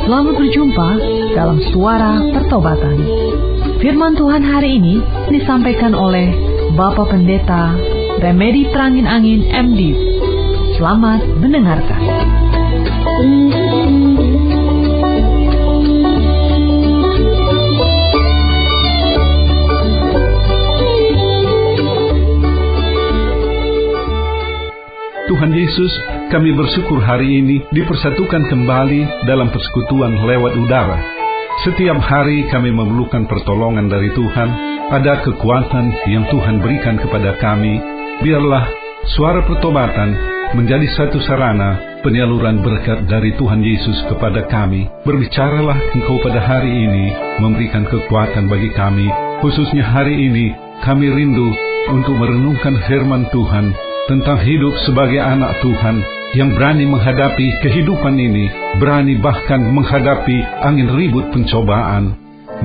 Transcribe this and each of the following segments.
Selamat berjumpa dalam Suara Pertobatan. Firman Tuhan hari ini disampaikan oleh Bapak Pendeta Remedi Terangin Angin MD. Selamat mendengarkan. Tuhan Yesus, kami bersyukur hari ini dipersatukan kembali dalam persekutuan lewat udara. Setiap hari kami memerlukan pertolongan dari Tuhan, ada kekuatan yang Tuhan berikan kepada kami. Biarlah suara pertobatan menjadi satu sarana penyaluran berkat dari Tuhan Yesus kepada kami. Berbicaralah Engkau pada hari ini, memberikan kekuatan bagi kami. Khususnya hari ini, kami rindu untuk merenungkan firman Tuhan tentang hidup sebagai anak Tuhan yang berani menghadapi kehidupan ini, berani bahkan menghadapi angin ribut pencobaan,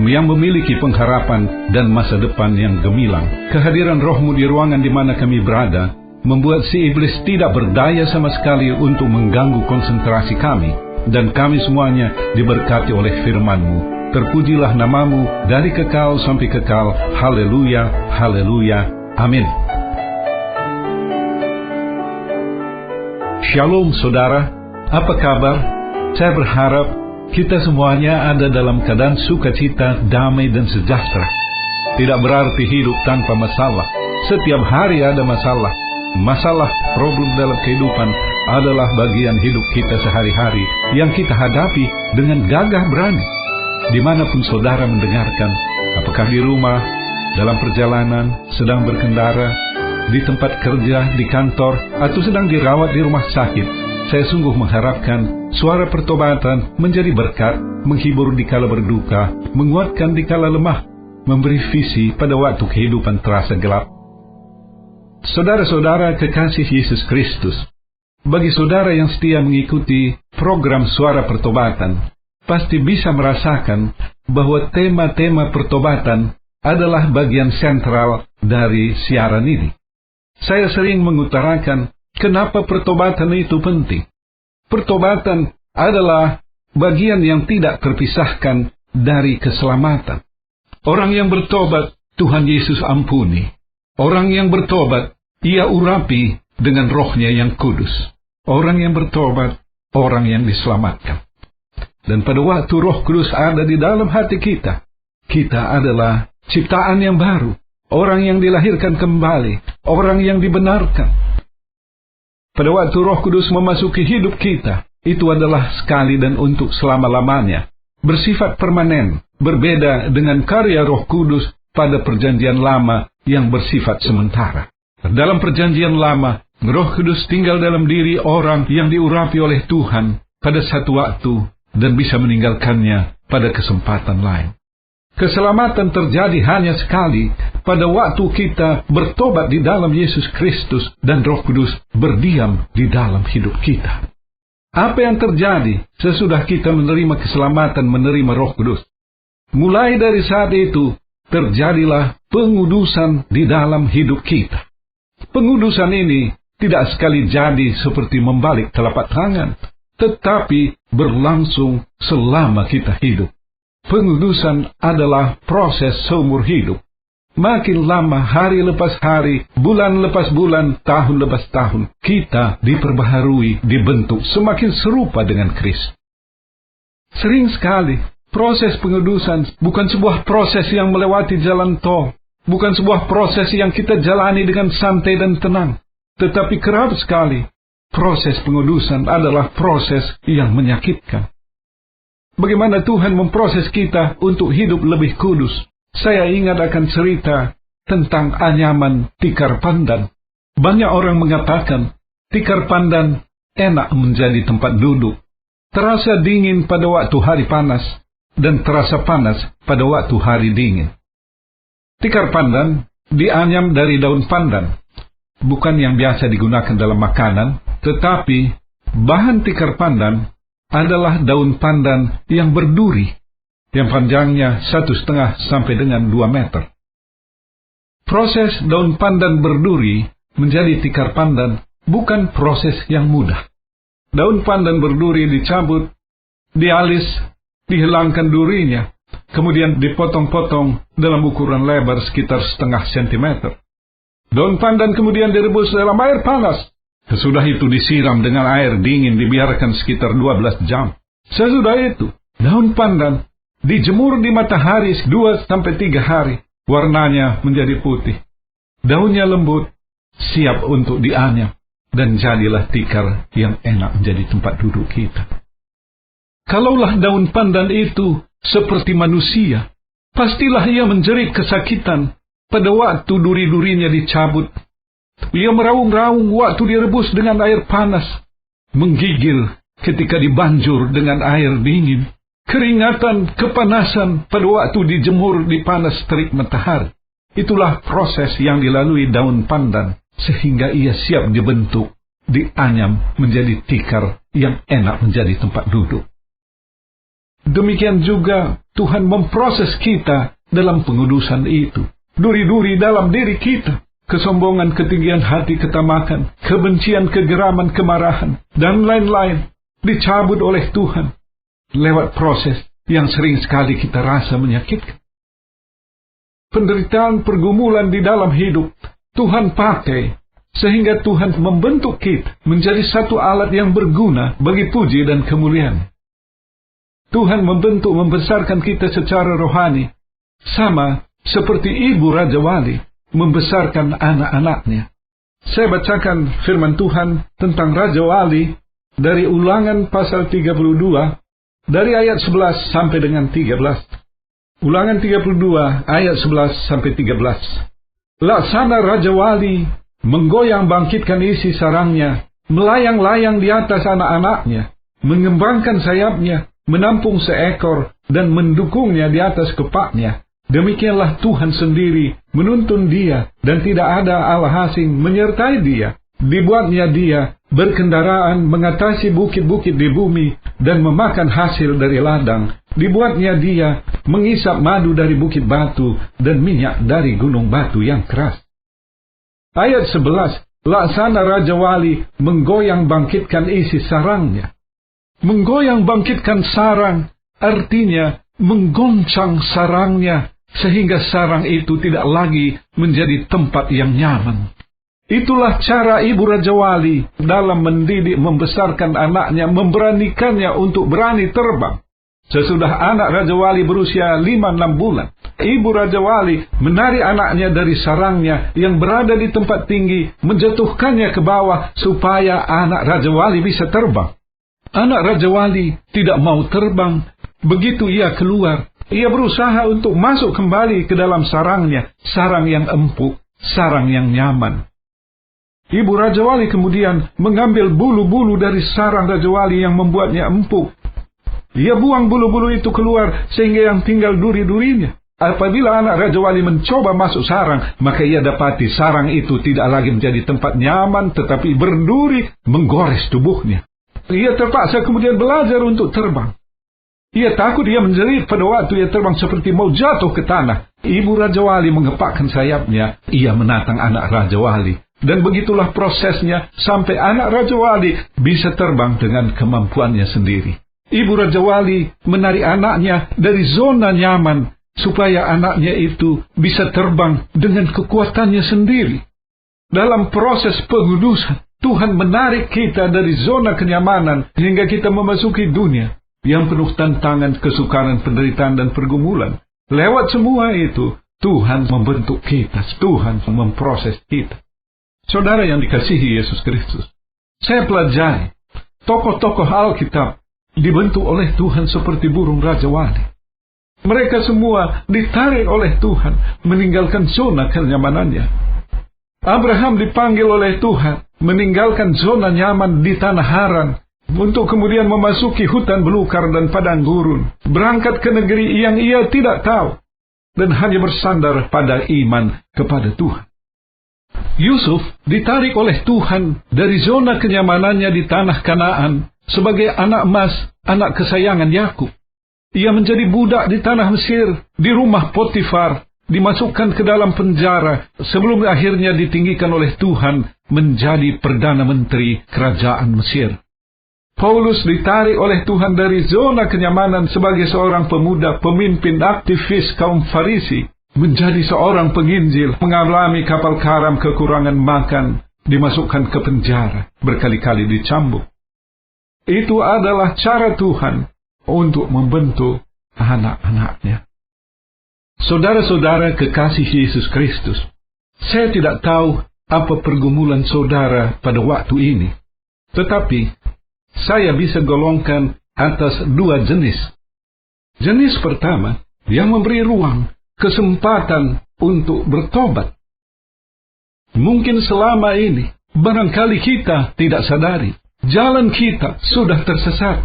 yang memiliki pengharapan dan masa depan yang gemilang. Kehadiran Roh-Mu di ruangan di mana kami berada membuat si iblis tidak berdaya sama sekali untuk mengganggu konsentrasi kami, dan kami semuanya diberkati oleh firman-Mu. Terpujilah nama-Mu dari kekal sampai kekal. Haleluya, haleluya, amin. Shalom saudara, apa kabar? Saya berharap kita semuanya ada dalam keadaan sukacita, damai dan sejahtera. Tidak berarti hidup tanpa masalah. Setiap hari ada masalah. Masalah, problem dalam kehidupan adalah bagian hidup kita sehari-hari yang kita hadapi dengan gagah berani. Dimanapun saudara mendengarkan, apakah di rumah, dalam perjalanan, sedang berkendara, di tempat kerja, di kantor, atau sedang dirawat di rumah sakit, saya sungguh mengharapkan suara pertobatan menjadi berkat, menghibur di kala berduka, menguatkan di kala lemah, memberi visi pada waktu kehidupan terasa gelap. Saudara-saudara kekasih Yesus Kristus, bagi saudara yang setia mengikuti program Suara Pertobatan, pasti bisa merasakan bahwa tema-tema pertobatan adalah bagian sentral dari siaran ini. Saya sering mengutarakan kenapa pertobatan itu penting. Pertobatan adalah bagian yang tidak terpisahkan dari keselamatan. Orang yang bertobat, Tuhan Yesus ampuni. Orang yang bertobat, Ia urapi dengan Roh-Nya yang kudus. Orang yang bertobat, orang yang diselamatkan. Dan pada waktu Roh Kudus ada di dalam hati kita, kita adalah ciptaan yang baru. Orang yang dilahirkan kembali, orang yang dibenarkan. Pada waktu Roh Kudus memasuki hidup kita, itu adalah sekali dan untuk selama-lamanya. Bersifat permanen, berbeda dengan karya Roh Kudus pada perjanjian lama yang bersifat sementara. Dalam perjanjian lama, Roh Kudus tinggal dalam diri orang yang diurapi oleh Tuhan pada satu waktu dan bisa meninggalkannya pada kesempatan lain. Keselamatan terjadi hanya sekali pada waktu kita bertobat di dalam Yesus Kristus dan Roh Kudus berdiam di dalam hidup kita. Apa yang terjadi sesudah kita menerima keselamatan, menerima Roh Kudus? Mulai dari saat itu, terjadilah pengudusan di dalam hidup kita. Pengudusan ini tidak sekali jadi seperti membalik telapak tangan, tetapi berlangsung selama kita hidup. Pengudusan adalah proses seumur hidup. Makin lama, hari lepas hari, bulan lepas bulan, tahun lepas tahun, kita diperbaharui, dibentuk semakin serupa dengan Kristus. Sering sekali, proses pengudusan bukan sebuah proses yang melewati jalan tol, bukan sebuah proses yang kita jalani dengan santai dan tenang, tetapi kerap sekali, proses pengudusan adalah proses yang menyakitkan. Bagaimana Tuhan memproses kita untuk hidup lebih kudus. Saya ingat akan cerita tentang anyaman tikar pandan. Banyak orang mengatakan, tikar pandan enak menjadi tempat duduk. Terasa dingin pada waktu hari panas, dan terasa panas pada waktu hari dingin. Tikar pandan dianyam dari daun pandan. Bukan yang biasa digunakan dalam makanan, tetapi bahan tikar pandan adalah daun pandan yang berduri, yang panjangnya 1,5 sampai dengan 2 meter. Proses daun pandan berduri menjadi tikar pandan bukan proses yang mudah. Daun pandan berduri dicabut dialis, dihilangkan durinya, kemudian dipotong-potong dalam ukuran lebar sekitar 0,5 sentimeter. Daun pandan kemudian direbus dalam air panas. Sesudah itu disiram dengan air dingin, dibiarkan sekitar 12 jam. Sesudah itu, daun pandan dijemur di matahari 2-3 hari. Warnanya menjadi putih. Daunnya lembut, siap untuk dianyam. Dan jadilah tikar yang enak menjadi tempat duduk kita. Kalaulah daun pandan itu seperti manusia, pastilah ia menjerit kesakitan pada waktu duri-durinya dicabut. Ia meraung-raung waktu direbus dengan air panas, menggigil ketika dibanjur dengan air dingin, keringatan, kepanasan pada waktu dijemur di panas terik matahari. Itulah proses yang dilalui daun pandan, sehingga ia siap dibentuk, dianyam menjadi tikar yang enak menjadi tempat duduk. Demikian juga Tuhan memproses kita dalam pengudusan itu. Duri-duri dalam diri kita, kesombongan, ketinggian hati, ketamakan, kebencian, kegeraman, kemarahan, dan lain-lain dicabut oleh Tuhan lewat proses yang sering sekali kita rasa menyakitkan. Penderitaan, pergumulan di dalam hidup Tuhan pakai sehingga Tuhan membentuk kita menjadi satu alat yang berguna bagi puji dan kemuliaan. Tuhan membentuk, membesarkan kita secara rohani, sama seperti ibu Raja Wali membesarkan anak-anaknya. Saya bacakan firman Tuhan tentang Raja Wali dari Ulangan pasal 32, dari ayat 11 sampai dengan 13. Ulangan 32, ayat 11 sampai 13. Laksana Raja Wali menggoyang bangkitkan isi sarangnya, melayang-layang di atas anak-anaknya, mengembangkan sayapnya, menampung seekor, dan mendukungnya di atas kepaknya. Demikianlah Tuhan sendiri menuntun dia, dan tidak ada Allah asing menyertai dia. Dibuatnya dia berkendaraan mengatasi bukit-bukit di bumi, dan memakan hasil dari ladang. Dibuatnya dia mengisap madu dari bukit batu, dan minyak dari gunung batu yang keras. Ayat 11, laksana Raja Wali menggoyang bangkitkan isi sarangnya. Menggoyang bangkitkan sarang artinya menggoncang sarangnya, sehingga sarang itu tidak lagi menjadi tempat yang nyaman. Itulah cara ibu Raja Wali dalam mendidik, membesarkan anaknya, memberanikannya untuk berani terbang. Sesudah anak Raja Wali berusia 5-6 bulan, ibu Raja Wali menarik anaknya dari sarangnya yang berada di tempat tinggi, menjatuhkannya ke bawah supaya anak Raja Wali bisa terbang. Anak Raja Wali tidak mau terbang. Begitu ia keluar, ia berusaha untuk masuk kembali ke dalam sarangnya, sarang yang empuk, sarang yang nyaman. Ibu Raja Wali kemudian mengambil bulu-bulu dari sarang Raja Wali yang membuatnya empuk. Ia buang bulu-bulu itu keluar sehingga yang tinggal duri-durinya. Apabila anak Raja Wali mencoba masuk sarang, maka ia dapati sarang itu tidak lagi menjadi tempat nyaman, tetapi berduri menggores tubuhnya. Ia terpaksa kemudian belajar untuk terbang. Ia takut, ia menjerit pada waktu ia terbang seperti mau jatuh ke tanah. Ibu Raja Wali mengepakkan sayapnya, ia menatang anak Raja Wali. Dan begitulah prosesnya sampai anak Raja Wali bisa terbang dengan kemampuannya sendiri. Ibu Raja Wali menarik anaknya dari zona nyaman, supaya anaknya itu bisa terbang dengan kekuatannya sendiri. Dalam proses pengudusan, Tuhan menarik kita dari zona kenyamanan hingga kita memasuki dunia yang penuh tantangan, kesukaran, penderitaan, dan pergumulan. Lewat semua itu, Tuhan membentuk kita, Tuhan memproses kita. Saudara yang dikasihi Yesus Kristus, saya pelajari tokoh-tokoh Alkitab dibentuk oleh Tuhan seperti burung Raja Wali. Mereka semua ditarik oleh Tuhan meninggalkan zona kenyamanannya. Abraham dipanggil oleh Tuhan meninggalkan zona nyaman di tanah Haran untuk kemudian memasuki hutan belukar dan padang gurun, berangkat ke negeri yang ia tidak tahu dan hanya bersandar pada iman kepada Tuhan. Yusuf ditarik oleh Tuhan dari zona kenyamanannya di tanah Kanaan sebagai anak emas, anak kesayangan Yakub. Ia menjadi budak di tanah Mesir, di rumah Potifar, dimasukkan ke dalam penjara sebelum akhirnya ditinggikan oleh Tuhan menjadi Perdana Menteri Kerajaan Mesir. Paulus ditarik oleh Tuhan dari zona kenyamanan sebagai seorang pemuda, pemimpin aktivis kaum Farisi, menjadi seorang penginjil, mengalami kapal karam kekurangan makan, dimasukkan ke penjara, berkali-kali dicambuk. Itu adalah cara Tuhan untuk membentuk anak-anaknya. Saudara-saudara kekasih Yesus Kristus, saya tidak tahu apa pergumulan saudara pada waktu ini, tetapi saya bisa golongkan atas dua jenis. Jenis pertama, yang memberi ruang, kesempatan untuk bertobat. Mungkin selama ini, barangkali kita tidak sadari, jalan kita sudah tersesat.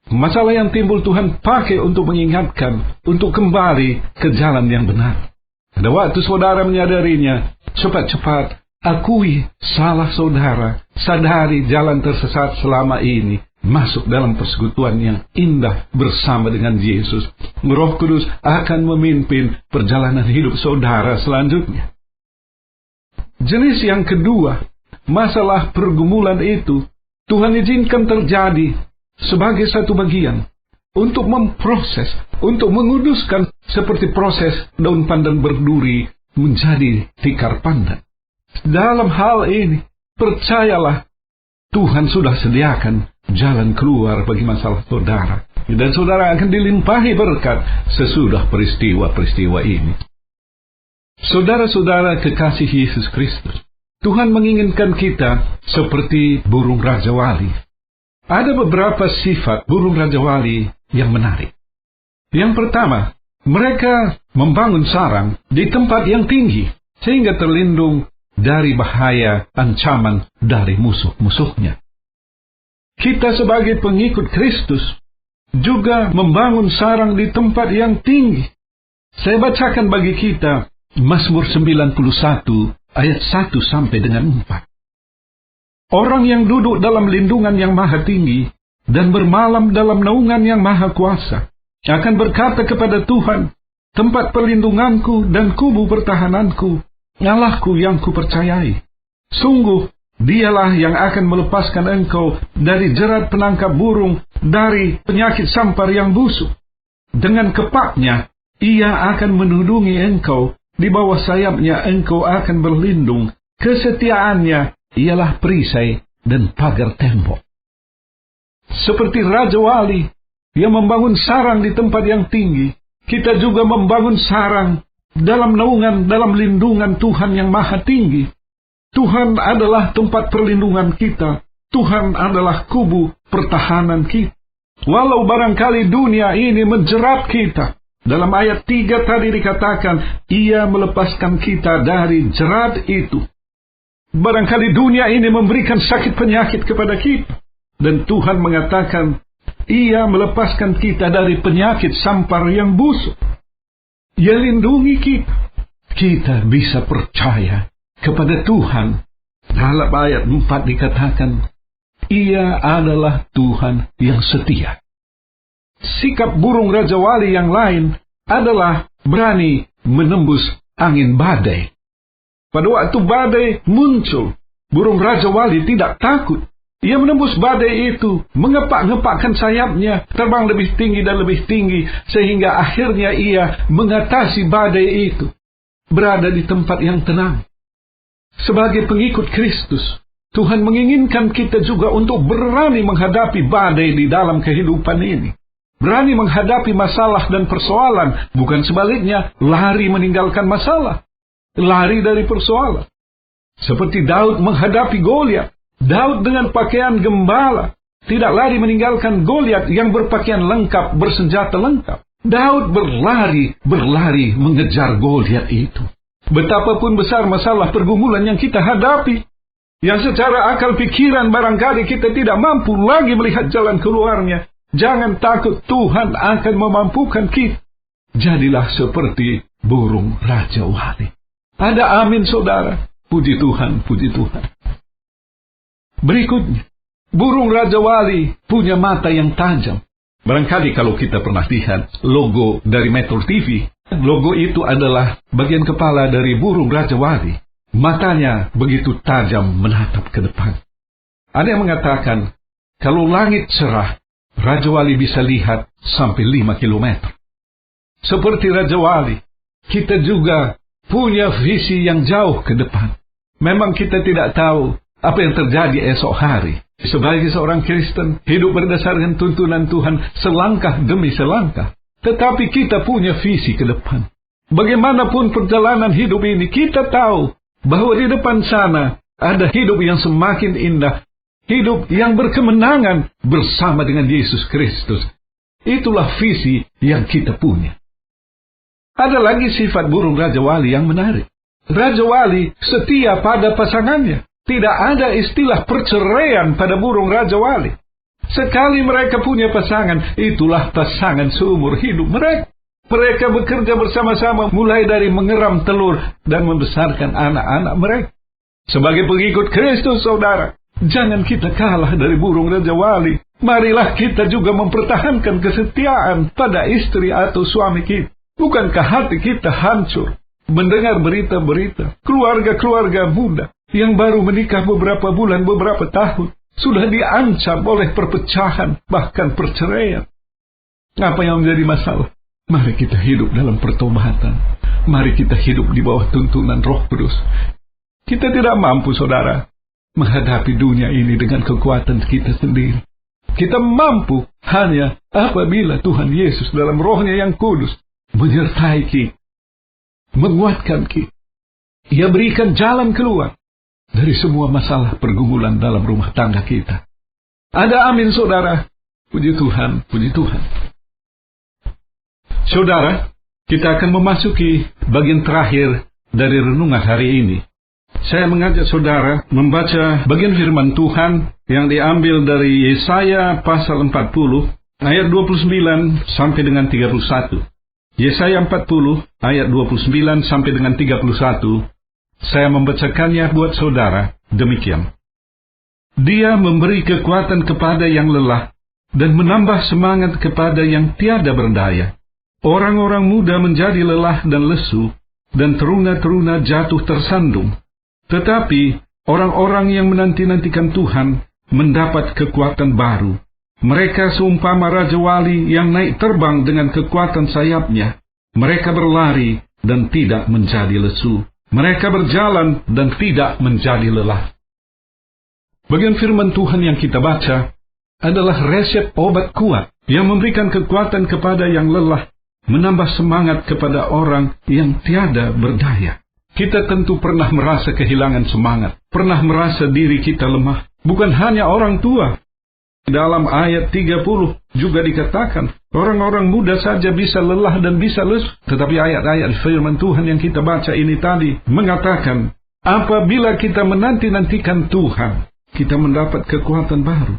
Masalah yang timbul Tuhan pakai untuk mengingatkan, untuk kembali ke jalan yang benar. Pada waktu saudara menyadarinya, cepat-cepat akui salah saudara, sadari jalan tersesat selama ini, masuk dalam persekutuan yang indah bersama dengan Yesus. Roh Kudus akan memimpin perjalanan hidup saudara selanjutnya. Jenis yang kedua, masalah pergumulan itu Tuhan izinkan terjadi sebagai satu bagian untuk memproses, untuk menguduskan, seperti proses daun pandan berduri menjadi tikar pandan. Dalam hal ini, percayalah, Tuhan sudah sediakan jalan keluar bagi masalah saudara. Dan saudara akan dilimpahi berkat sesudah peristiwa-peristiwa ini. Saudara-saudara kekasih Yesus Kristus, Tuhan menginginkan kita seperti burung rajawali. Ada beberapa sifat burung rajawali yang menarik. Yang pertama, mereka membangun sarang di tempat yang tinggi, sehingga terlindung dari bahaya ancaman dari musuh-musuhnya. Kita sebagai pengikut Kristus juga membangun sarang di tempat yang tinggi. Saya bacakan bagi kita Mazmur 91 ayat 1 sampai dengan 4. Orang yang duduk dalam lindungan yang maha tinggi dan bermalam dalam naungan yang maha kuasa akan berkata kepada Tuhan, tempat perlindunganku dan kubu pertahananku, Allahku yang kupercayai. Sungguh, Dialah yang akan melepaskan engkau dari jerat penangkap burung, dari penyakit sampar yang busuk. Dengan kepaknya, Ia akan menudungi engkau, di bawah sayapnya engkau akan berlindung. Kesetiaannya ialah perisai dan pagar tembok. Seperti Raja Wali yang membangun sarang di tempat yang tinggi, kita juga membangun sarang dalam naungan, dalam lindungan Tuhan yang maha tinggi. Tuhan adalah tempat perlindungan kita. Tuhan adalah kubu pertahanan kita. Walau barangkali dunia ini menjerat kita, dalam ayat 3 tadi dikatakan, Ia melepaskan kita dari jerat itu. Barangkali dunia ini memberikan sakit penyakit kepada kita, dan Tuhan mengatakan, Ia melepaskan kita dari penyakit sampar yang busuk. Ia lindungi kita. Kita bisa percaya kepada Tuhan. Dalam ayat 4 dikatakan, Ia adalah Tuhan yang setia. Sikap burung Raja Wali yang lain adalah berani menembus angin badai. Pada waktu badai muncul, burung Raja Wali tidak takut. Ia menembus badai itu, mengepak-ngepakkan sayapnya, terbang lebih tinggi dan lebih tinggi, sehingga akhirnya ia mengatasi badai itu, berada di tempat yang tenang. Sebagai pengikut Kristus, Tuhan menginginkan kita juga untuk berani menghadapi badai di dalam kehidupan ini. Berani menghadapi masalah dan persoalan, bukan sebaliknya, lari meninggalkan masalah, lari dari persoalan. Seperti Daud menghadapi Goliat. Daud dengan pakaian gembala tidak lari meninggalkan Goliat yang berpakaian lengkap, bersenjata lengkap. Daud berlari mengejar Goliat itu. Betapapun besar masalah pergumulan yang kita hadapi, yang secara akal pikiran barangkali kita tidak mampu lagi melihat jalan keluarnya, jangan takut, Tuhan akan memampukan kita. Jadilah seperti burung Raja Wali. Ada amin, saudara. Puji Tuhan, puji Tuhan. Berikutnya, burung Raja Wali punya mata yang tajam. Barangkali kalau kita pernah lihat logo dari Metro TV, logo itu adalah bagian kepala dari burung Raja Wali. Matanya begitu tajam menatap ke depan. Ada yang mengatakan, Kalau langit cerah, Raja Wali bisa lihat sampai 5 kilometer. Seperti Raja Wali, kita juga punya visi yang jauh ke depan. Memang kita tidak tahu apa yang terjadi esok hari. Sebagai seorang Kristen, hidup berdasarkan tuntunan Tuhan selangkah demi selangkah. Tetapi kita punya visi ke depan. Bagaimanapun perjalanan hidup ini, kita tahu bahwa di depan sana ada hidup yang semakin indah. Hidup yang berkemenangan bersama dengan Yesus Kristus. Itulah visi yang kita punya. Ada lagi sifat burung Raja Wali yang menarik. Raja Wali setia pada pasangannya. Tidak ada istilah perceraian pada burung Raja Wali. Sekali mereka punya pasangan, itulah pasangan seumur hidup mereka. Mereka bekerja bersama-sama mulai dari mengeram telur dan membesarkan anak-anak mereka. Sebagai pengikut Kristus, saudara, jangan kita kalah dari burung Raja Wali. Marilah kita juga mempertahankan kesetiaan pada istri atau suami kita. Bukankah hati kita hancur mendengar berita-berita keluarga-keluarga muda yang baru menikah beberapa bulan, beberapa tahun, sudah diancam oleh perpecahan, bahkan perceraian? Apa yang menjadi masalah? Mari kita hidup dalam pertobatan. Mari kita hidup di bawah tuntunan Roh Kudus. Kita tidak mampu, saudara, menghadapi dunia ini dengan kekuatan kita sendiri. Kita mampu hanya apabila Tuhan Yesus dalam Roh-Nya yang kudus menyertai kita, menguatkan kita. Ia berikan jalan keluar dari semua masalah pergumulan dalam rumah tangga kita. Ada amin, saudara. Puji Tuhan, puji Tuhan. Saudara, kita akan memasuki bagian terakhir dari renungan hari ini. Saya mengajak saudara membaca bagian firman Tuhan yang diambil dari Yesaya pasal 40 ayat 29 sampai dengan 31. Yesaya 40 ayat 29 sampai dengan 31. Saya membacakannya buat saudara demikian. Dia memberi kekuatan kepada yang lelah dan menambah semangat kepada yang tiada berdaya. Orang-orang muda menjadi lelah dan lesu, dan teruna-teruna jatuh tersandung. Tetapi orang-orang yang menanti-nantikan Tuhan mendapat kekuatan baru. Mereka seumpama Raja Wali yang naik terbang dengan kekuatan sayapnya. Mereka berlari dan tidak menjadi lesu. Mereka berjalan dan tidak menjadi lelah. Bagian firman Tuhan yang kita baca adalah resep obat kuat yang memberikan kekuatan kepada yang lelah, menambah semangat kepada orang yang tiada berdaya. Kita tentu pernah merasa kehilangan semangat, pernah merasa diri kita lemah. Bukan hanya orang tua. Dalam ayat 30 juga dikatakan, orang-orang muda saja bisa lelah dan bisa lesu. Tetapi ayat-ayat firman Tuhan yang kita baca ini tadi mengatakan, apabila kita menanti-nantikan Tuhan, kita mendapat kekuatan baru.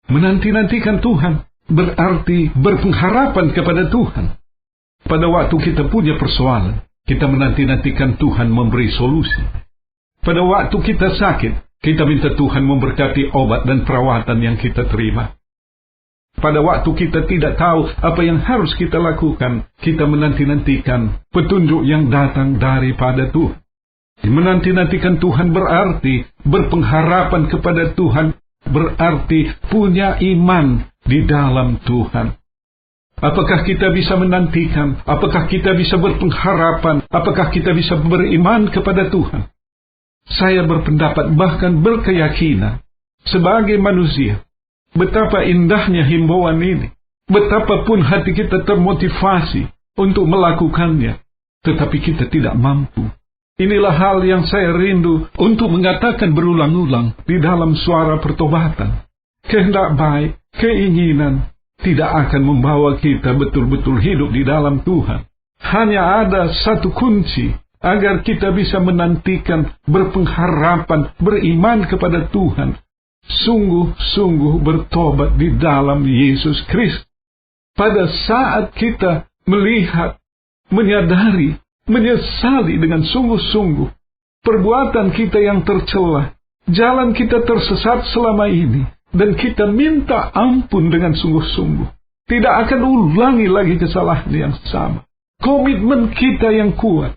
Menanti-nantikan Tuhan berarti berpengharapan kepada Tuhan. Pada waktu kita punya persoalan, kita menanti-nantikan Tuhan memberi solusi. Pada waktu kita sakit, kita minta Tuhan memberkati obat dan perawatan yang kita terima. Pada waktu kita tidak tahu apa yang harus kita lakukan, kita menanti-nantikan petunjuk yang datang daripada Tuhan. Menanti-nantikan Tuhan berarti berpengharapan kepada Tuhan, berarti punya iman di dalam Tuhan. Apakah kita bisa menantikan? Apakah kita bisa berpengharapan? Apakah kita bisa beriman kepada Tuhan? Saya berpendapat, bahkan berkeyakinan, sebagai manusia, betapa indahnya himbauan ini. Betapapun hati kita termotivasi untuk melakukannya, tetapi kita tidak mampu. Inilah hal yang saya rindu untuk mengatakan berulang-ulang di dalam suara pertobatan. Kehendak baik, keinginan, tidak akan membawa kita betul-betul hidup di dalam Tuhan. Hanya ada satu kunci agar kita bisa menantikan, berpengharapan, beriman kepada Tuhan. Sungguh-sungguh bertobat di dalam Yesus Kristus. Pada saat kita melihat, menyadari, menyesali dengan sungguh-sungguh perbuatan kita yang tercela, jalan kita tersesat selama ini, dan kita minta ampun dengan sungguh-sungguh, tidak akan ulangi lagi kesalahan yang sama. Komitmen kita yang kuat.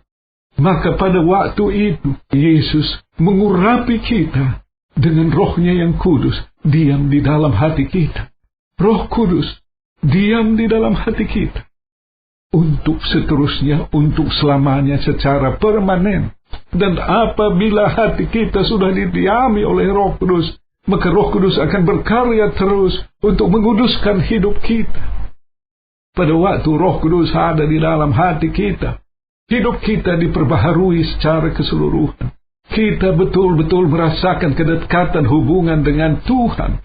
Maka pada waktu itu, Yesus mengurapi kita dengan Roh-Nya yang kudus, diam di dalam hati kita. Roh Kudus, diam di dalam hati kita. Untuk seterusnya, untuk selamanya secara permanen. Dan apabila hati kita sudah didiami oleh Roh Kudus, maka Roh Kudus akan berkarya terus untuk menguduskan hidup kita. Pada waktu Roh Kudus ada di dalam hati kita, hidup kita diperbaharui secara keseluruhan. Kita betul-betul merasakan kedekatan hubungan dengan Tuhan.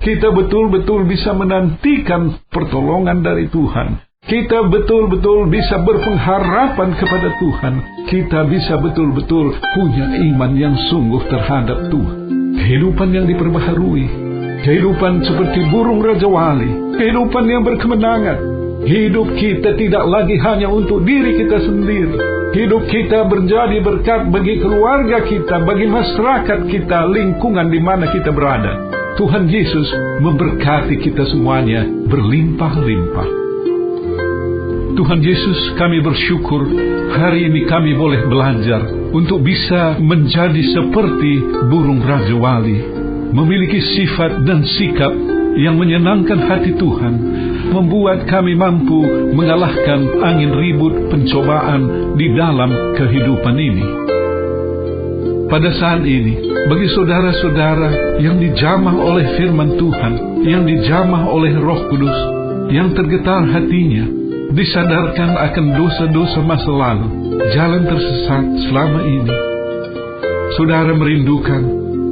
Kita betul-betul bisa menantikan pertolongan dari Tuhan. Kita betul-betul bisa berpengharapan kepada Tuhan. Kita bisa betul-betul punya iman yang sungguh terhadap Tuhan. Kehidupan yang diperbaharui. Kehidupan seperti burung Raja Wali. Kehidupan yang berkemenangan. Hidup kita tidak lagi hanya untuk diri kita sendiri. Hidup kita menjadi berkat bagi keluarga kita, bagi masyarakat kita, lingkungan di mana kita berada. Tuhan Yesus memberkati kita semuanya berlimpah-limpah. Tuhan Yesus, kami bersyukur hari ini kami boleh belajar untuk bisa menjadi seperti burung Raja Wali, memiliki sifat dan sikap yang menyenangkan hati Tuhan, membuat kami mampu mengalahkan angin ribut pencobaan di dalam kehidupan ini. Pada saat ini, bagi saudara-saudara yang dijamah oleh firman Tuhan, yang dijamah oleh Roh Kudus, yang tergetar hatinya, disadarkan akan dosa-dosa masa lalu, jalan tersesat selama ini. Saudara merindukan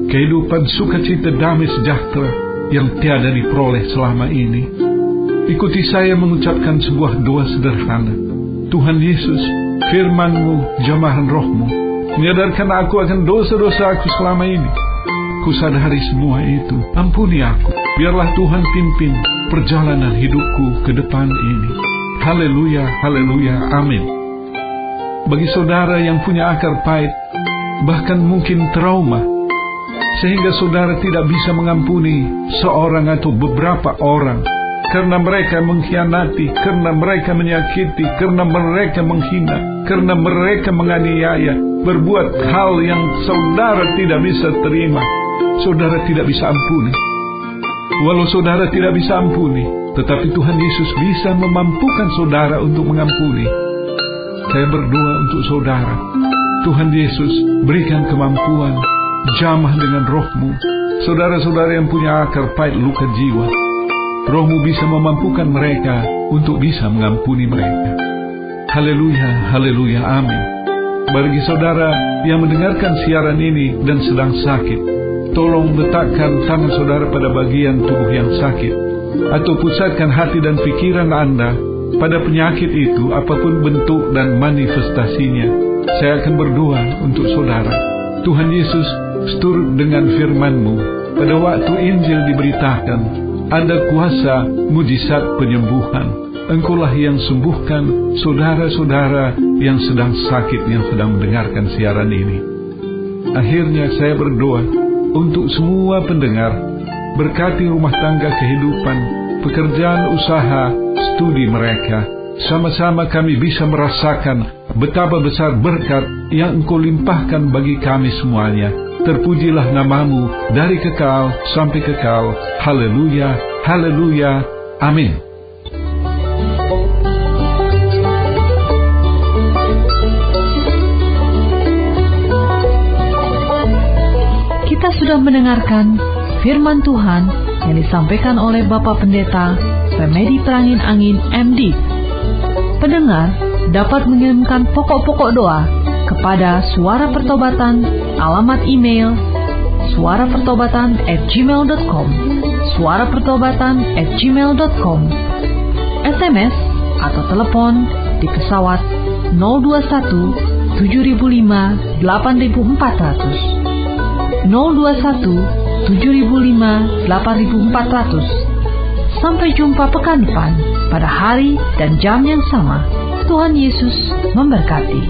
kehidupan sukacita damai sejahtera yang tiada diperoleh selama ini. Ikuti saya mengucapkan sebuah doa sederhana. Tuhan Yesus, firman-Mu, jamahan Roh-Mu, menyadarkan aku akan dosa-dosa aku selama ini. Kusadari semua itu. Ampuni aku. Biarlah Tuhan pimpin perjalanan hidupku ke depan ini. Haleluya, haleluya, amin. Bagi saudara yang punya akar pahit, bahkan mungkin trauma, sehingga saudara tidak bisa mengampuni seorang atau beberapa orang, karena mereka mengkhianati, karena mereka menyakiti, karena mereka menghina, karena mereka menganiaya, berbuat hal yang saudara tidak bisa terima, saudara tidak bisa ampuni. Walau saudara tidak bisa ampuni, tetapi Tuhan Yesus bisa memampukan saudara untuk mengampuni. Saya berdoa untuk saudara. Tuhan Yesus berikan kemampuan, jamah dengan Roh-Mu. Saudara-saudara yang punya akar pahit luka jiwa, Roh-Mu bisa memampukan mereka untuk bisa mengampuni mereka. Haleluya, haleluya, amin. Bagi saudara yang mendengarkan siaran ini dan sedang sakit, tolong letakkan tangan saudara pada bagian tubuh yang sakit, atau pusatkan hati dan pikiran Anda pada penyakit itu, apapun bentuk dan manifestasinya. Saya akan berdoa untuk saudara. Tuhan Yesus, seturut dengan firman-Mu, pada waktu Injil diberitakan, ada kuasa mujizat penyembuhan. Engkaulah yang sembuhkan saudara-saudara yang sedang sakit, yang sedang mendengarkan siaran ini. Akhirnya saya berdoa untuk semua pendengar, berkati rumah tangga kehidupan, pekerjaan usaha, studi mereka. Sama-sama kami bisa merasakan betapa besar berkat yang Engkau limpahkan bagi kami semuanya. Terpujilah nama-Mu dari kekal sampai kekal. Haleluya, haleluya, amin. Kita sudah mendengarkan firman Tuhan yang disampaikan oleh Bapak Pendeta Remedi Trangin Angin MD. Pendengar dapat mengirimkan pokok-pokok doa kepada Suara Pertobatan, alamat email suarapertobatan@gmail.com, suarapertobatan@gmail.com, SMS atau telepon di pesawat 021 7005 8400, 021 7005 8400. Sampai jumpa pekan depan pada hari dan jam yang sama. Tuhan Yesus memberkati.